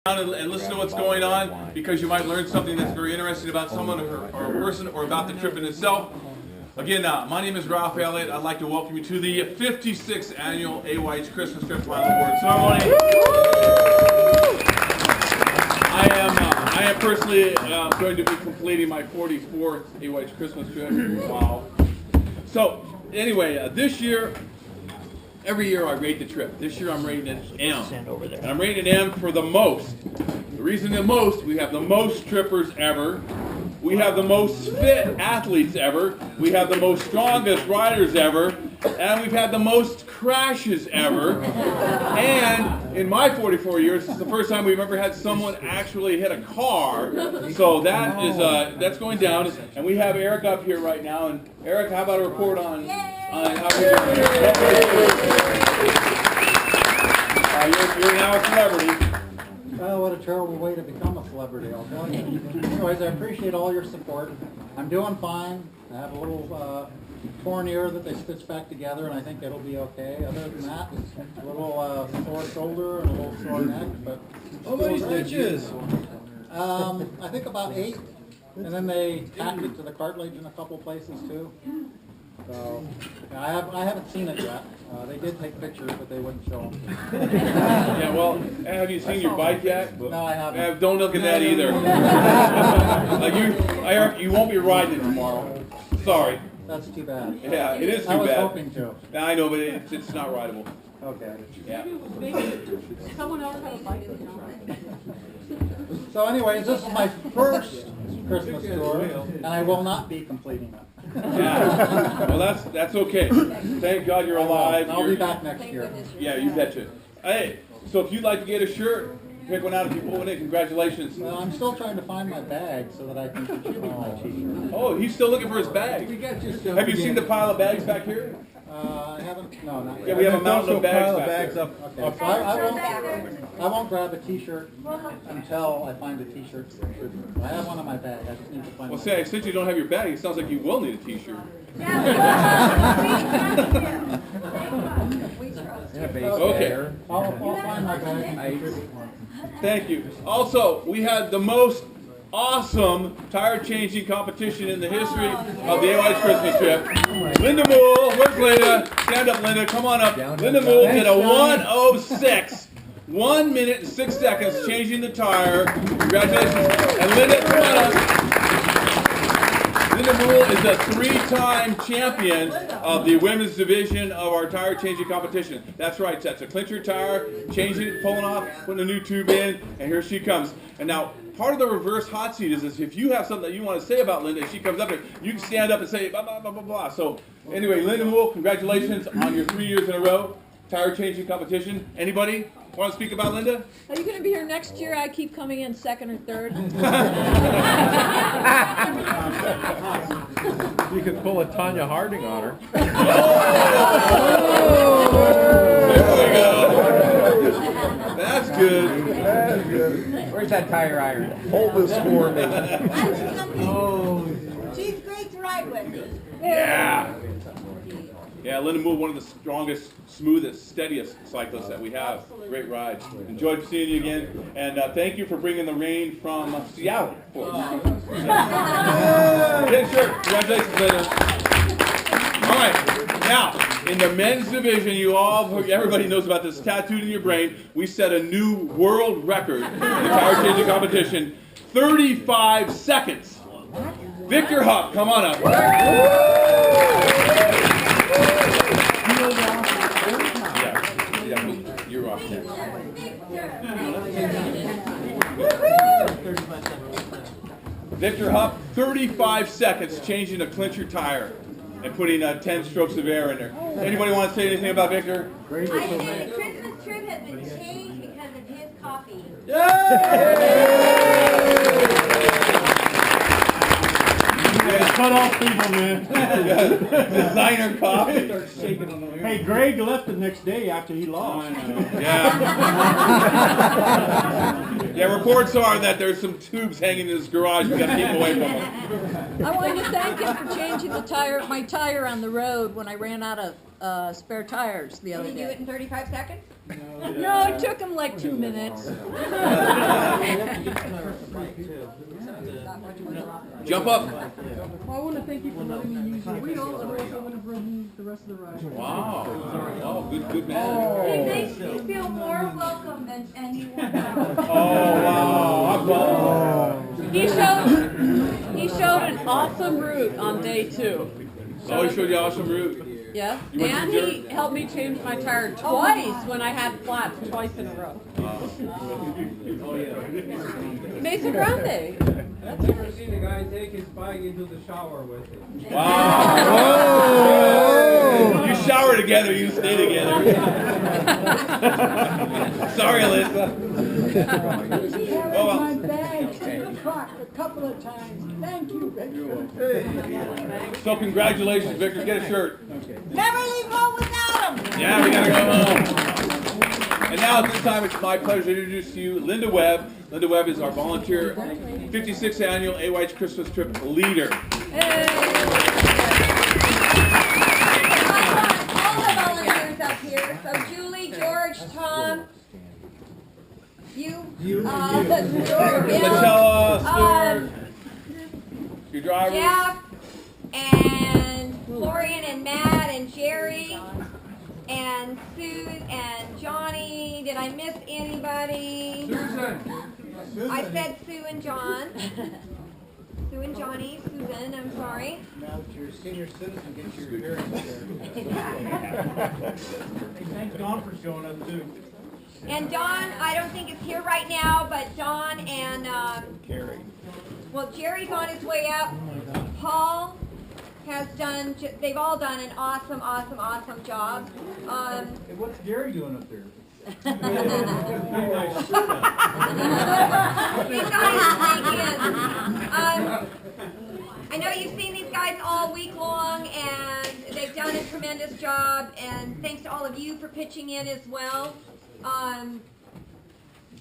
and listen to what's going on, because you might learn something that's very interesting about someone or a person or about the trip in itself. Again, my name is Ralph Elliott. I'd like to welcome you to the 56th annual AYH Christmas Trip Final Award Ceremony. I am personally going to be completing my 44th AYH Christmas trip. Wow. So, anyway, this year, every year I rate the trip. This year I'm rating it M. And I'm rating it M for the most. The reason the most, we have the most trippers ever. We have the most fit athletes ever. We have the most strongest riders ever. And we've had the most crashes ever. And in my 44 years, it's the first time we've ever had someone actually hit a car. So that is that's going down. And we have Eric up here right now. And Eric, how about a report on how we're doing? You're now a celebrity. Well, what a terrible way to become a celebrity, I'll tell you. Anyways, I appreciate all your support. I'm doing fine. I have a little torn ear that they stitched back together, and I think it'll be okay. Other than that, a little sore shoulder and a little sore neck. But how many stitches? I think about 8. And then they tacked it to the cartilage in a couple places too. So yeah, I haven't seen it yet. They did take pictures, but they wouldn't show them. Yeah, well, have you seen your bike yet? No, I haven't. Don't look at that either. Like you won't be riding it tomorrow. Sorry. That's too bad. Yeah, it is too bad. I was hoping to. I know, but it's not rideable. Okay. Yeah. Someone else have a bike. So anyways, this is my first Christmas tour, and I will not be completing it. Yeah. Well, that's okay. Thank God you're alive. I'll be back next year. Yeah, you betcha. Hey, so if you'd like to get a shirt, pick one out if you pull it in. Congratulations. Well, I'm still trying to find my bag so that I can contribute my t-shirt. Oh, he's still looking for his bag. Have you seen the pile of bags back here? I haven't. No, not yet. Yeah, we have a mountain of bags up. Okay. So I won't grab a t-shirt until I find a t-shirt. I have one in my bag. I just need to find. Well, say, since you don't have your bag, it sounds like you will need a t-shirt. Okay. I'll find my bag. Thank you. Also, we had the most awesome tire changing competition in the history of the AYH Christmas trip. Linda Moole, where's Linda? Stand up, Linda. Come on up. Linda Moole did a 1:06. 1 minute and 6 seconds changing the tire. Congratulations. And Linda, come on up. Linda Moole is a 3-time champion of the women's division of our tire changing competition. That's right, that's a clincher tire, changing it, pulling off, putting a new tube in, and here she comes. And now, part of the reverse hot seat is if you have something that you want to say about Linda, she comes up here, you can stand up and say blah, blah, blah, blah, blah. So anyway, Linda Moole, congratulations on your 3 years in a row tire changing competition. Anybody want to speak about Linda? Are you going to be here next year? I keep coming in second or third. You could pull a Tanya Harding on her. There we go. That's good. That's good. Where's that tire iron? Hold this for me. She's great to ride with. Yeah. Yeah, Linda Moore, one of the strongest, smoothest, steadiest cyclists that we have. Great ride. Enjoyed seeing you again. And thank you for bringing the rain from Seattle for us. Yeah, sure. Congratulations, Linda. All right. Now, in the men's division, everybody knows about this tattooed in your brain. We set a new world record in the tire changing competition. 35 seconds. Victor Hupp, come on up. Yeah, you're off next. Victor Hupp, 35 seconds changing a clincher tire and putting 10 strokes of air in there. Anybody want to say anything about Victor? I think the Christmas trip has been changed because of his coffee. Cut off people, man. Designer coffee. Hey, Greg left the next day after he lost. Yeah. Yeah, reports are that there's some tubes hanging in his garage. We got to keep him away from him. I wanted to thank him for changing my tire on the road when I ran out of spare tires the other Did he do day. it in 35 seconds? No, it took him like 2 minutes. Jump up. Well, I want to thank you for letting me use your wheel, and also want to bring the rest of the ride. Wow. Oh, good man. It makes me feel more welcome than anyone else. Oh, wow. He showed an awesome route on day 2. Oh, he showed you awesome route. Yeah, You went to and the he helped me change my tire twice when I had flats twice in a row. Mesa Grande. I've never seen a guy take his bike into the shower with it. Wow. You shower together, you stay together. Sorry, Alyssa. Oh, well. My bags to the truck a couple of times. Thank you, Victor. So congratulations, Victor. Get a shirt. Never leave home without him. Yeah, we gotta go home. And now at this time, it's my pleasure to introduce to you Linda Webb. Linda Webb is our volunteer 56th annual AYH Christmas Trip leader. All the volunteers up here. So Julie, George, Tom, you, George, Lachella, Stuart, your driver. Jeff, and Florian, and Matt, and Jerry, and Sue, and Johnny. Did I miss anybody? I said Sue and John. Sue and Johnny, Susan, I'm sorry. Now that you're a senior citizen, get your hearing Thanks Don for showing up too. And Don, I don't think is here right now, but Don and, Carrie. well, Jerry's on his way up. Paul has done, they've all done an awesome job. Hey, what's Gary doing up there? He's not even thinking. I know you've seen these guys all week long, and they've done a tremendous job, and thanks to all of you for pitching in as well.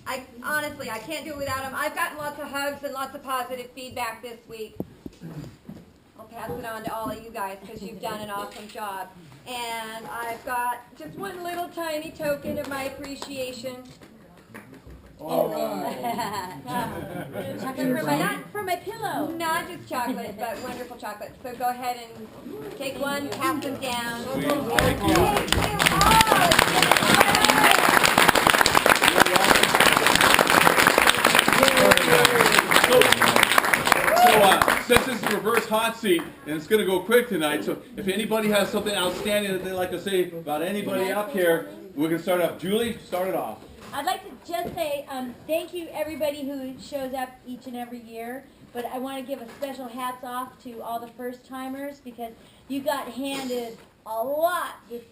I honestly, I can't do it without them. I've gotten lots of hugs and lots of positive feedback this week. I'll pass it on to all of you guys because you've done an awesome job. And I've got just one little tiny token of my appreciation. Chocolate for my pillow. Not just chocolate, but wonderful chocolate. So go ahead and take one, pass them down. Thank you. Since this is reverse hot seat, and it's going to go quick tonight, so if anybody has something outstanding that they'd like to say about anybody up here, we can start off. Julie, start it off. I'd like to just say thank you everybody who shows up each and every year, but I want to give a special hats off to all the first timers because you got handed a lot this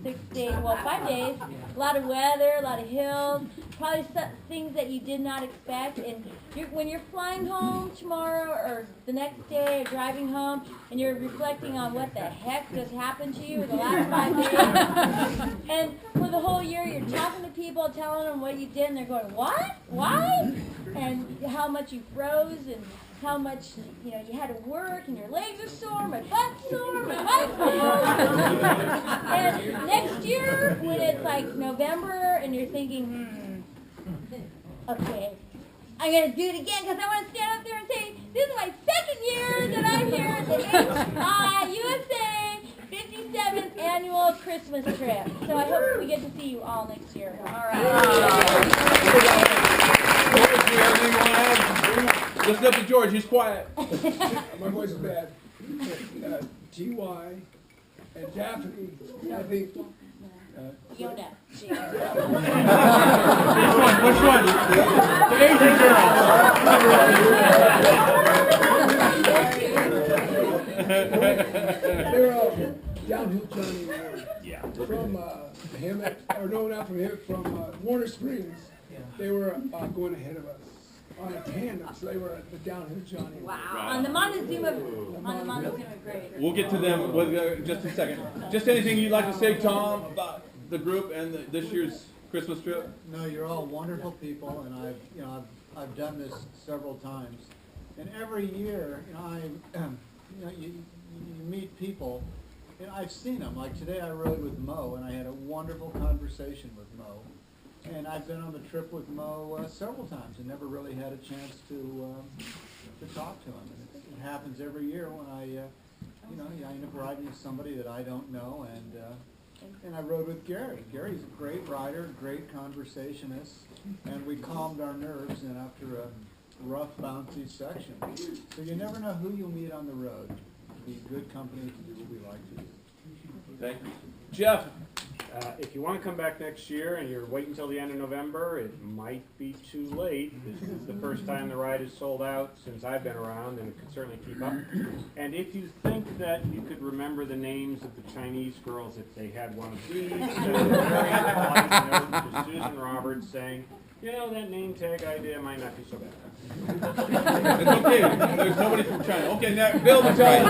6 days, well 5 days, a lot of weather, a lot of hills, probably some things that you did not expect, and when you're flying home tomorrow or the next day or driving home and you're reflecting on what the heck just happened to you the last 5 days, and for the whole year you're talking to people, telling them what you did, and they're going, what? Why? And how much you froze and how much, you had to work and your legs are sore, my butt's sore, my butt's sore. And next year, when it's like November and you're thinking, okay, I'm going to do it again because I want to stand up there and say, this is my second year that I'm here at the USA 57th annual Christmas trip. So I hope we get to see you all next year. All right. Listen up to George, he's quiet. My voice is bad. T.Y. and Daphne, I think. Yoda. Which one? The Asian girl. They're downhill Johnny from Hammett, or no, not from Hammett, from Warner Springs. They were going ahead of us on a tandem, so they were the downhill Johnny. Wow. On the Montezuma grade. We'll get to them with, just a second. Just anything you'd like to say, Tom, about the group and this year's Christmas trip? No, you're all wonderful people, and I've done this several times, and every year, you meet people, You know, I've seen them. Like today I rode with Mo, and I had a wonderful conversation with Mo. And I've been on the trip with Mo several times and never really had a chance to talk to him. And it happens every year when I end up riding with somebody that I don't know. And I rode with Gary. Gary's a great rider, great conversationist, and we calmed our nerves in after a rough, bouncy section. So you never know who you'll meet on the road. Be good company to do what we like to do. Thank you. Jeff? If you want to come back next year and you're waiting until the end of November, it might be too late. This is the first time the ride is sold out since I've been around, and it could certainly keep up. And if you think that you could remember the names of the Chinese girls, if they had one of these, very polite note to Susan Roberts saying, you know, that name tag idea might not be so bad. It's okay. There's nobody from China. Okay, now, Bill, tell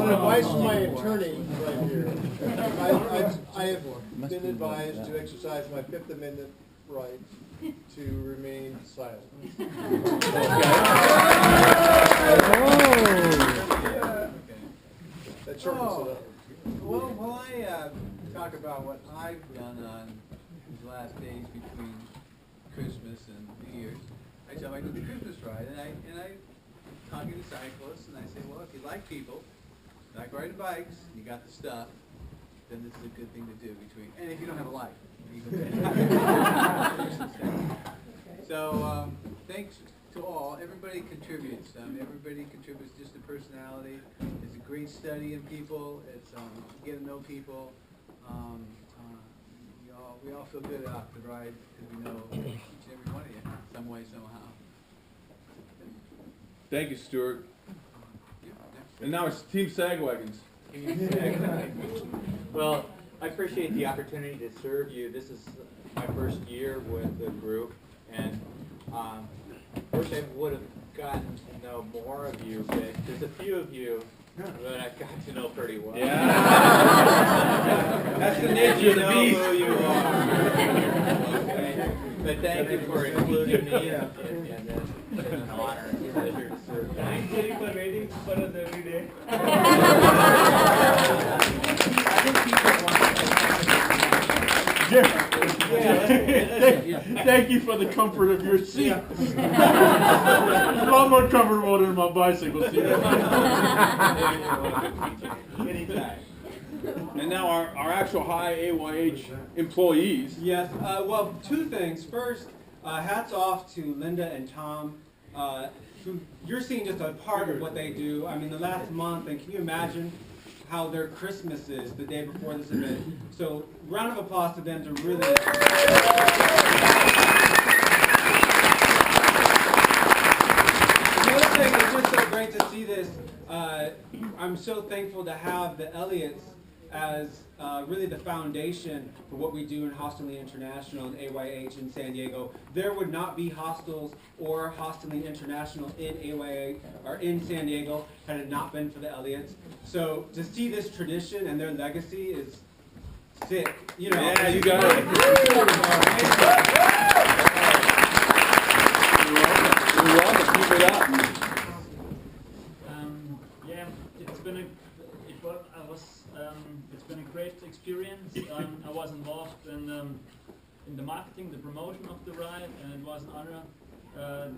Advice from my attorney right here. I have been advised to exercise my Fifth Amendment right to remain silent. That shortens it up. Well, while I talk about what I've done on these last days between Christmas and New Year's, I tell them I do the Christmas ride, and I talking to cyclists, and I say, well, if you like people, like riding bikes, you got the stuff, then this is a good thing to do between, and if you don't have a life. So, thanks to all. Everybody contributes. Everybody contributes just to personality. It's a great study in people. It's get to know people. We all feel good after the ride because we know each and every one of you, some way, somehow. Thank you, Stuart. And now it's Team Sagwagons. Well, I appreciate the opportunity to serve you. This is my first year with the group, and wish I would have gotten to know more of you, but there's a few of you that I've got to know pretty well. Yeah. That's the nature of the beast. Who you are. Okay. But thank you for including me. It's an honor and a pleasure to serve you. Thanks, Jerry, for waiting for us every day. Thank you for the comfort of your seat. It's a lot more comfortable than my bicycle seat. Anytime. And now our actual high AYH employees. Yes, well, two things. First, hats off to Linda and Tom. You're seeing just a part of what they do. I mean, the last month, and can you imagine how their Christmas is the day before this event? So, round of applause to them to really... Another thing, it's just so great to see this. I'm so thankful to have the Elliots as really the foundation for what we do in Hosteling International and AYH in San Diego. There would not be hostels or Hosteling International in AYH or in San Diego had it not been for the Elliots. So to see this tradition and their legacy is sick. You know. Yeah, you got it. You're welcome. Keep it up. Yeah, it's been it's been a great experience. I was involved in the marketing, the promotion of the ride, and it was an honor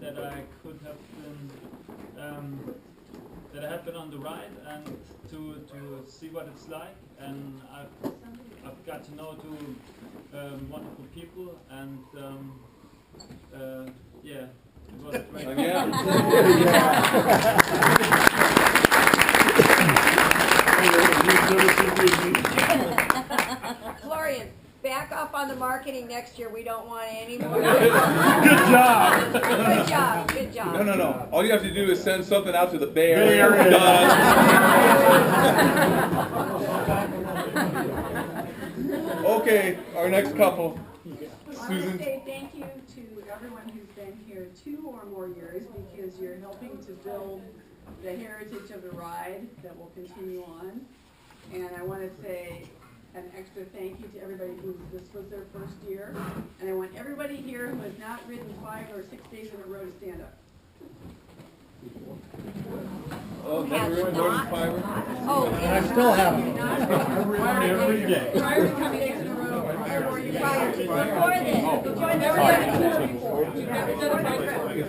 that I could have been that I have been on the ride and to see what it's like. And I've got to know two wonderful people, and yeah, it was great. Florian, back off on the marketing next year. We don't want any more. Good job. Good job. Good job. No. All you have to do is send something out to the Bay Area. Okay, our next couple. I want to say thank you to everyone who's been here 2 or more years, because you're helping to build the heritage of the ride that will continue on. And I want to say an extra thank you to everybody who this was their first year. And I want everybody here who has not ridden 5 or 6 days in a row to stand up. Oh, never really noticed fiber? Oh, And I still haven't. Every day. Prior to coming into the room, or were you prior to? Before this, join Never the done it before. You've never done a bike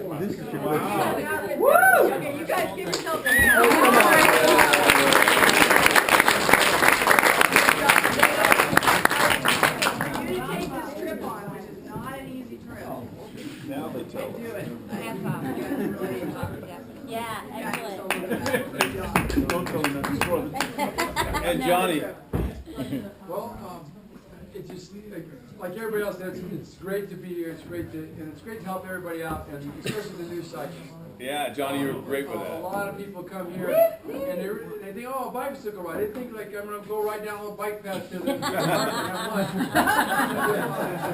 ride. Woo! Okay, you guys give yourselves a hand. You take this trip on, which is not an easy trip. Now they tell And do it. Hats off. You guys really Yeah, excellent. Don't tell them nothing for them. And Johnny. Well, it's just like everybody else said, it's great to be here. It's great to help everybody out, and especially the new cyclists. Yeah, Johnny, you were great with A that. lot of people come here and they think, oh, a bicycle ride. They think like I'm gonna go right down a little bike path to the park and have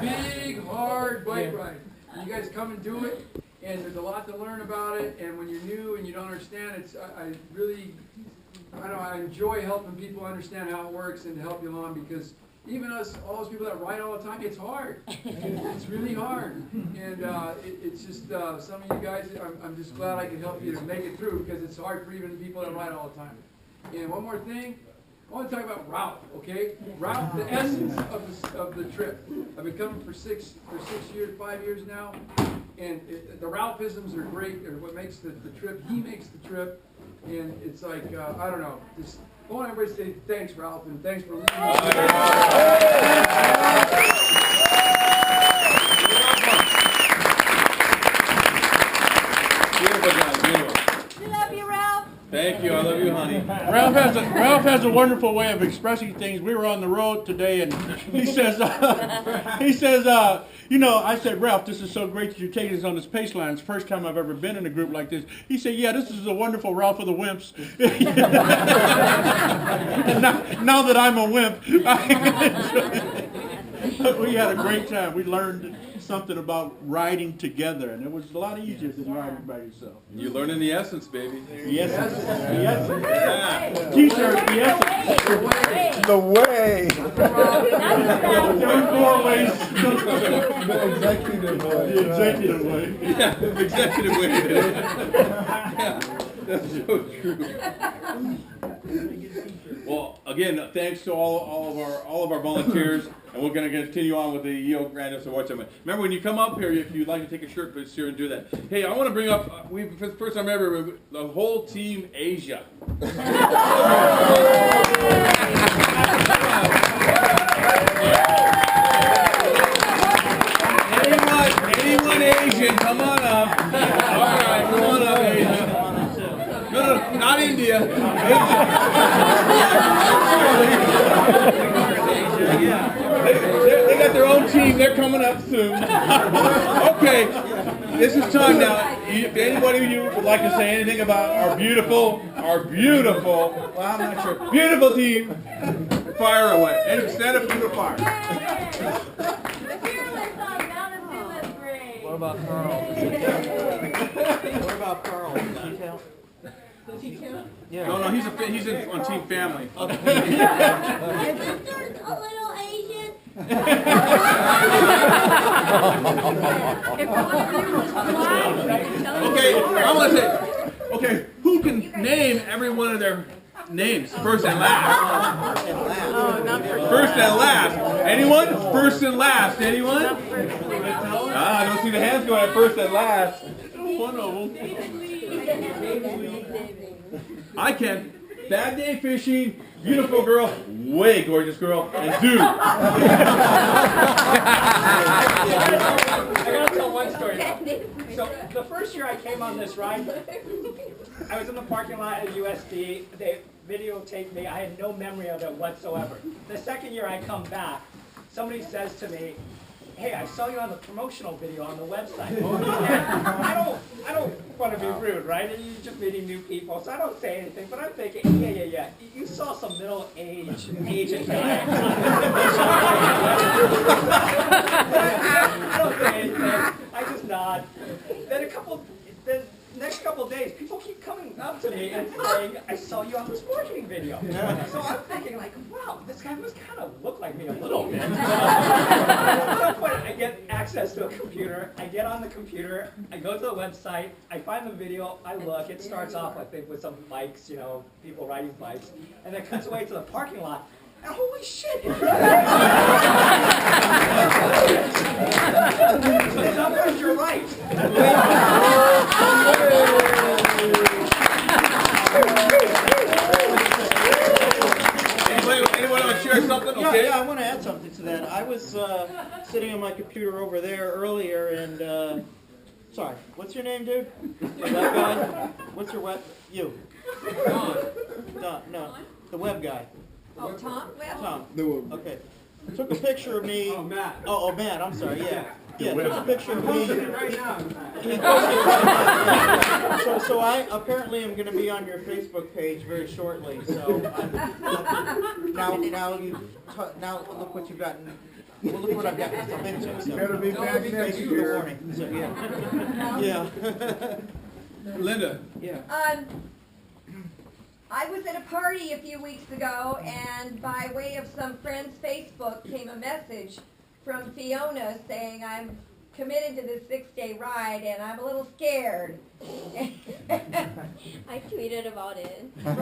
lunch. Big, hard bike ride. And you guys come and do it, and there's a lot to learn about it. And when you're new and you don't understand, I enjoy helping people understand how it works and to help you along, because even us, all those people that ride all the time, it's hard. It's really hard. And it's just, some of you guys, I'm just glad I could help you to make it through, because it's hard for even the people that ride all the time. And one more thing, I want to talk about route, okay? Route, the essence of the trip. I've been coming for 5 years now, and the Ralphisms are great. They're what makes the trip. He makes the trip, and it's like, I don't know, just, I want everybody to say thanks, Ralph, and thanks for listening. Beautiful, Johnny, beautiful. We love you, Ralph. Thank you, I love you, honey. Ralph has a wonderful way of expressing things. We were on the road today, and he says, you know, I said, Ralph, this is so great that you're taking us on this pace line. It's the first time I've ever been in a group like this. He said, yeah, this is a wonderful Ralph of the Wimps. And now that I'm a wimp, we had a great time. We learned something about riding together, and it was a lot easier than riding by yourself. You're learning the essence, baby. Yes, yes. Yeah. T-shirt, the essence. The way. There are 4 ways. The executive way. The executive way. Yeah, the executive way. Yeah, that's so true. Well, again, thanks to all of our volunteers, and we're going to continue on with the Yale Grandiose Award Summit. Remember, when you come up here, if you'd like to take a shirt, please here and do that. Hey, I want to bring up, for the first time ever, the whole team Asia. Anyone Asian, come on up. All right, come on up, Asia. No, not India. They got their own team. They're coming up soon. Okay, this is time now. If anybody of you would like to say anything about our beautiful, well, I'm not sure, beautiful team, fire away. And stand up to the fire. What about Carl? What about Carl? Does he count? Yeah. No, he's on Team Family. My sister's a little Asian. Okay, I want to say, okay, who can name every one of their names, first and last? First and last. Anyone? First and last. Anyone? I don't see the hands going at first and last. One of them. I can. Bad day fishing, beautiful girl, way gorgeous girl, and dude. I gotta tell one story. So the first year I came on this ride, I was in the parking lot at USD. They videotaped me. I had no memory of it whatsoever. The second year I come back, somebody says to me, hey, I saw you on the promotional video on the website. And I don't want to be rude, right? And you're just meeting new people, so I don't say anything, but I'm thinking, yeah. You saw some middle-aged Asian guy. I don't say anything. I just nod. Then the next couple of days, people keep coming up to me and saying, I saw you on this marketing video. So I'm thinking like, wow, this guy must kind of look like me a little bit. At one point, I get accidentally access to a computer. I get on the computer, I go to the website, I find the video, I look. It starts off, I think, with some bikes, people riding bikes, and then cuts away to the parking lot. And holy shit! Sometimes you're right. Anyone want to share something? Okay. Yeah, I want to add something to that. I was sitting on my computer over there earlier, and sorry, what's your name, dude? The web guy? What's your web? You? Don. No, the web guy. Oh, Tom? Well, Tom. Okay. Took a picture of me. Oh, Matt. Oh, Matt. I'm sorry. Yeah. Yeah. Took a picture of me. Right now. So I apparently am going to be on your Facebook page very shortly. So now look what you've gotten. Well, look what I've gotten myself into. So. Better be back next Thanks for the year. warning. So, yeah. Linda. Yeah. I was at a party a few weeks ago, and by way of some friend's Facebook came a message from Fiona saying, I'm committed to this 6-day ride, and I'm a little scared. I tweeted about it. I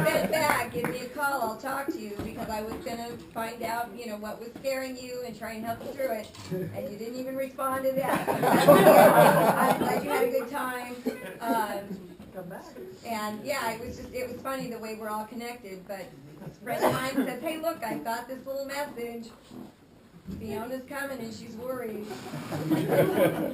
said back, give me a call, I'll talk to you, because I was going to find out, what was scaring you and try and help you through it, and you didn't even respond to that. I'm glad you had a good time. And yeah, it was funny the way we're all connected, but a friend of mine says, hey look, I got this little message. Fiona's coming and she's worried.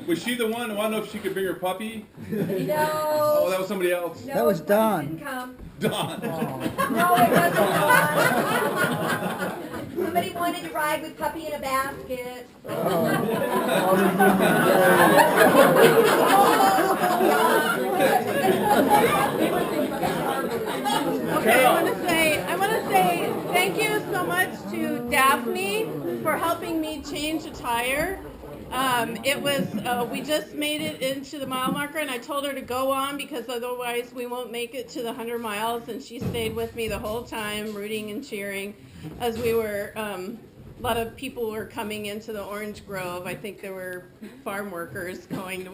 Was she the one who wanted to know if she could bring her puppy? No. Oh, that was somebody else. No, That was Don. didn't come. Don. No, it wasn't Don. Somebody wanted to ride with puppy in a basket. Okay, I want to say thank you so much to Daphne for helping me change a tire. We just made it into the mile marker, and I told her to go on because otherwise we won't make it to the 100 miles, and she stayed with me the whole time, rooting and cheering as we were, a lot of people were coming into the orange grove. I think there were farm workers going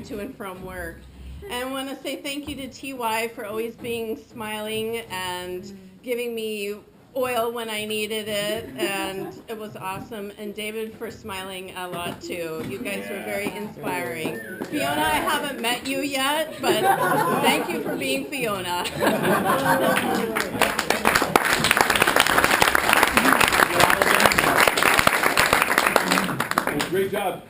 to and from work. And I want to say thank you to TY for always being smiling and giving me oil when I needed it, and it was awesome. And David for smiling a lot too. You guys were very inspiring. Fiona, I haven't met you yet, but thank you for being Fiona. Great job.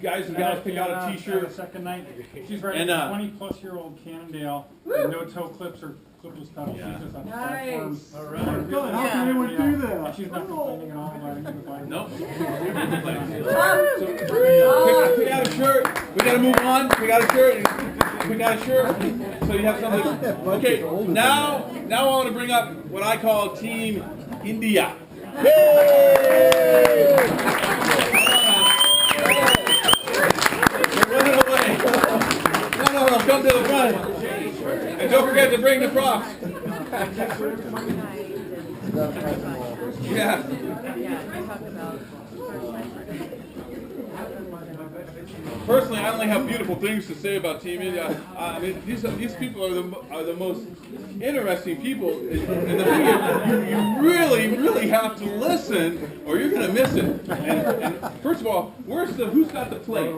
Guys, we got to pick out a t-shirt. The second night, she's riding And, a 20-plus-year-old Cannondale with no toe clips or clipless stuff. Yeah. She's just on the Nice. platform. All right. How can anyone do that? And she's not complaining at all riding the bike. Nope. Pick out a shirt. We got to move on. Pick out a shirt. Pick out a shirt. So you have something. Okay, now I want to bring up what I call Team India. Hey! Running away. No, come to the front. And don't forget to bring the props. Yeah. Personally, I only have beautiful things to say about Team India. I mean, these people are the most interesting people. And the thing is, you really have to listen, or you're going to miss it. And first of all, who's got the plate?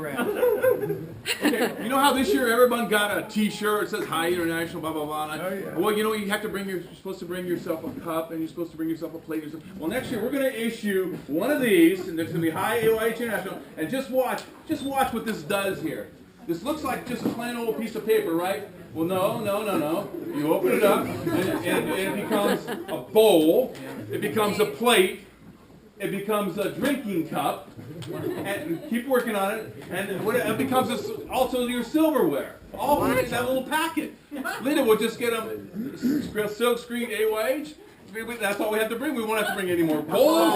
Okay, you know how this year everyone got a T-shirt that says "Hi International," blah blah blah. Well, you have to you're supposed to bring yourself a cup, and you're supposed to bring yourself a plate. Well, next year we're going to issue one of these, and there's going to be "Hi AYH International," and just watch what this does here. This looks like just a plain old piece of paper, right? Well, no. You open it up, and it becomes a bowl. It becomes a plate. It becomes a drinking cup, and keep working on it, and it becomes also your silverware. All in that little packet. Linda will just get them silk screen AYH. That's all we have to bring. We won't have to bring any more bowls.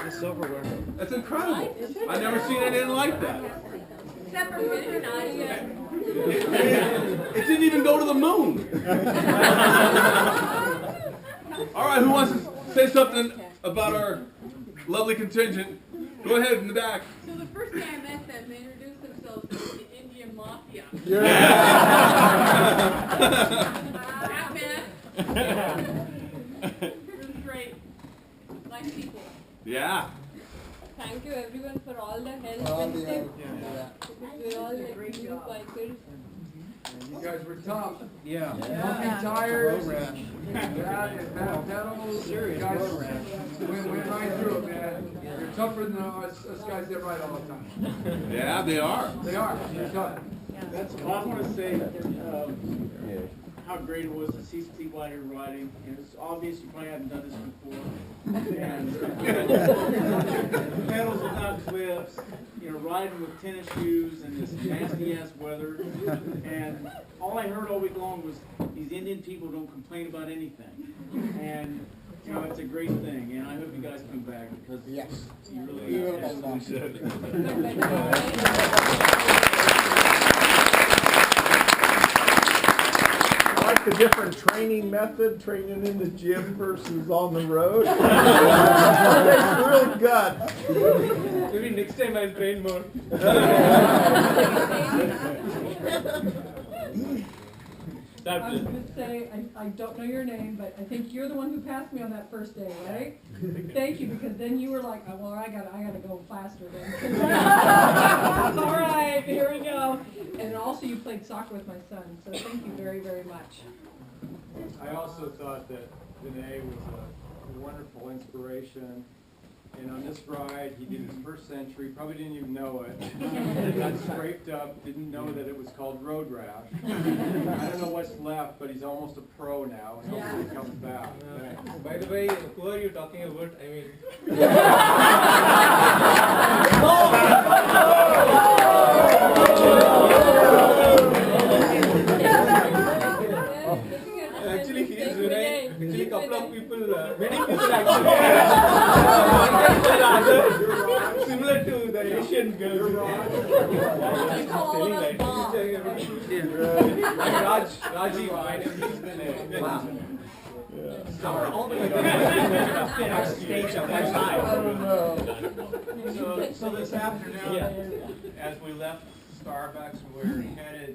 The silverware. That's incredible. I've never seen anything like that. Except for Mr. Nadia. It didn't even go to the moon. right, who wants to say something about our lovely contingent? Go ahead in the back. So the first day I met them, they introduced themselves as the Indian Mafia. Batman. It was great. Nice people. Yeah. Thank you everyone for all the help All and the tips. yeah. We're all like new bikers. You guys were tough. Yeah. Pumping tires. Road rash. Yeah, and pedals. Serious guys. Went right through it, man. You're tougher than us guys that ride all the time. Yeah, they are. They are. You're tough. Well, I want to say how great it was to see Steve White riding. And it's obvious you probably haven't done this before. And pedals without clips, you know, riding with tennis shoes in this nasty ass weather. And all I heard all week long was these Indian people don't complain about anything. And you know, it's a great thing, and I hope you guys come back because you really absolutely should. I like the different training method, training in the gym versus on the road. It's real good. Maybe next time I'll train more. I was going to say, I don't know your name, but I think you're the one who passed me on that first day, right? Thank you, because then you were like, oh, well, I gotta go faster then. All right, here we go. And also you played soccer with my son, so thank you very, very much. I also thought that Vinay was a wonderful inspiration. And on this ride, he did his first century, probably didn't even know it. Got scraped up, didn't know that it was called road rash. I don't know what's left, but he's almost a pro now, and hopefully he comes back. By the way, who are you talking about? I mean... Actually, he is Vinay. Actually, couple of people, many people actually similar to the Asian girls. Rajiv, my name is Vinay. All the way backstage on my side. So this afternoon, as we left Starbucks, we were headed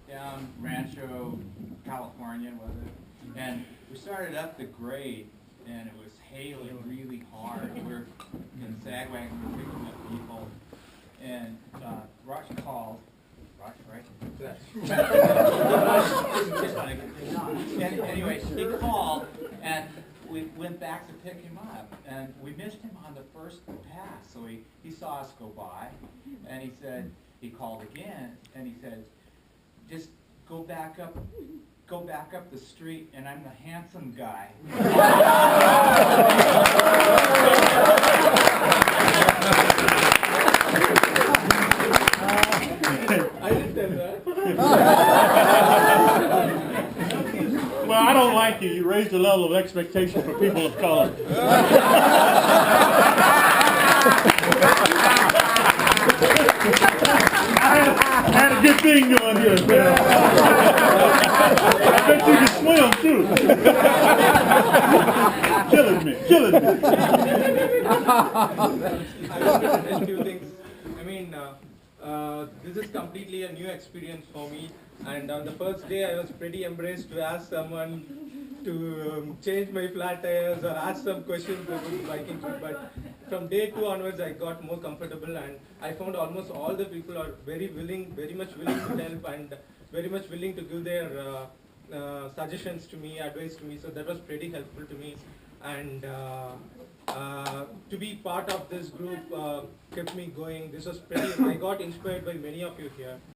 down Rancho, California, was it? And we started up the grade, and it was hailing really hard. We were in Sagwagon, we were picking up people, and Rush called. Rush, right? And anyway, he called, and we went back to pick him up, and we missed him on the first pass. So he saw us go by, and he said, he called again, and he said, just go back up the street, and I'm the handsome guy. I didn't tell that. Well, I don't like you. You raised the level of expectation for people of color. I had a good thing going here, man. I bet you can swim, too. Killing me. A few things. I mean, this is completely a new experience for me. And on the first day, I was pretty embarrassed to ask someone to change my flat tires or ask some questions about biking trip. But from day 2 onwards, I got more comfortable, and I found almost all the people are very much willing to help, and very much willing to give their suggestions to me, advice to me. So that was pretty helpful to me. And to be part of this group kept me going. This was pretty. I got inspired by many of you here.